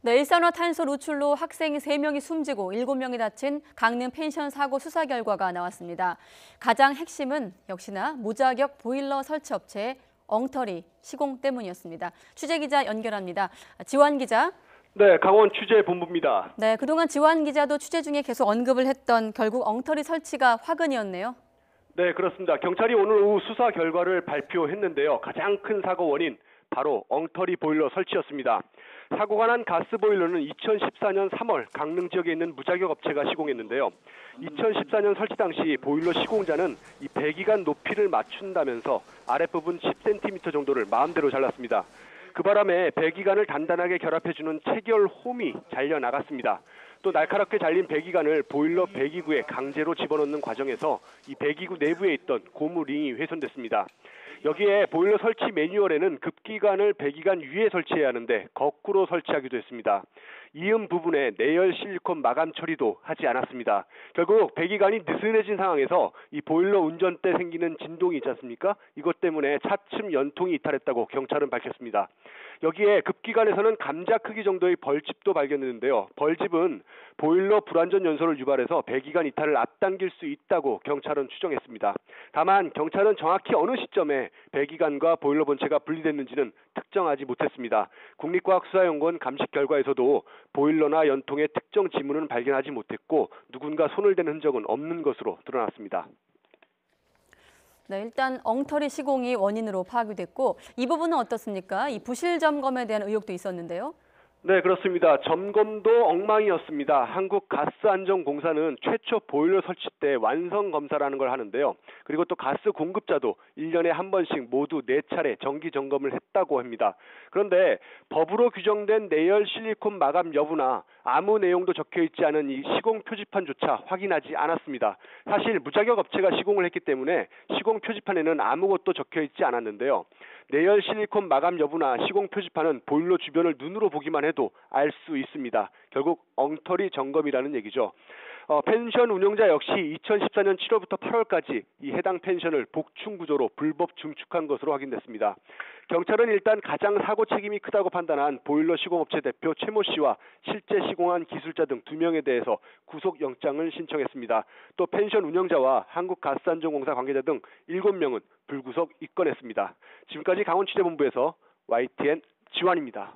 네, 일산화탄소 노출로 학생 3명이 숨지고 7명이 다친 강릉 펜션 사고 수사 결과가 나왔습니다. 가장 핵심은 역시나 무자격 보일러 설치 업체의 엉터리 시공 때문이었습니다. 취재기자 연결합니다. 지환 기자. 네, 강원 취재본부입니다. 네, 그동안 지환 기자도 취재 중에 계속 언급을 했던 결국 엉터리 설치가 화근이었네요. 네, 그렇습니다. 경찰이 오늘 오후 수사 결과를 발표했는데요. 가장 큰 사고 원인 바로 엉터리 보일러 설치였습니다. 사고가 난 가스보일러는 2014년 3월 강릉 지역에 있는 무자격 업체가 시공했는데요. 2014년 설치 당시 보일러 시공자는 이 배기관 높이를 맞춘다면서 아랫부분 10cm 정도를 마음대로 잘랐습니다. 그 바람에 배기관을 단단하게 결합해주는 체결 홈이 잘려나갔습니다. 또 날카롭게 잘린 배기관을 보일러 배기구에 강제로 집어넣는 과정에서 이 배기구 내부에 있던 고무링이 훼손됐습니다. 여기에 보일러 설치 매뉴얼에는 급기관을 배기관 위에 설치해야 하는데 거꾸로 설치하기도 했습니다. 이음 부분에 내열 실리콘 마감 처리도 하지 않았습니다. 결국 배기관이 느슨해진 상황에서 이 보일러 운전 때 생기는 진동이 있지 않습니까? 이것 때문에 차츰 연통이 이탈했다고 경찰은 밝혔습니다. 여기에 급기관에서는 감자 크기 정도의 벌집도 발견했는데요. 벌집은 보일러 불완전 연소를 유발해서 배기관 이탈을 앞당길 수 있다고 경찰은 추정했습니다. 다만 경찰은 정확히 어느 시점에 배기관과 보일러 본체가 분리됐는지는 특정하지 못했습니다. 국립과학수사연구원 감식 결과에서도 보일러나 연통의 특정 지문은 발견하지 못했고 누군가 손을 댄 흔적은 없는 것으로 드러났습니다. 네, 일단 엉터리 시공이 원인으로 파악이 됐고 이 부분은 어떻습니까? 이 부실 점검에 대한 의혹도 있었는데요. 네, 그렇습니다. 점검도 엉망이었습니다. 한국가스안전공사는 최초 보일러 설치 때 완성 검사라는 걸 하는데요. 그리고 또 가스 공급자도 1년에 한 번씩 모두 4차례 정기 점검을 했다고 합니다. 그런데 법으로 규정된 내열 실리콘 마감 여부나 아무 내용도 적혀있지 않은 이 시공 표지판조차 확인하지 않았습니다. 사실 무자격 업체가 시공을 했기 때문에 시공 표지판에는 아무것도 적혀있지 않았는데요. 내열 실리콘 마감 여부나 시공 표지판은 보일러 주변을 눈으로 보기만 해도 알 수 있습니다. 결국 엉터리 점검이라는 얘기죠. 펜션 운영자 역시 2014년 7월부터 8월까지 이 해당 펜션을 복층 구조로 불법 증축한 것으로 확인됐습니다. 경찰은 일단 가장 사고 책임이 크다고 판단한 보일러 시공업체 대표 최모 씨와 실제 시공한 기술자 등 2명에 대해서 구속영장을 신청했습니다. 또 펜션 운영자와 한국가스안전공사 관계자 등 7명은 불구속 입건했습니다. 지금까지 강원 취재본부에서 YTN 지환입니다.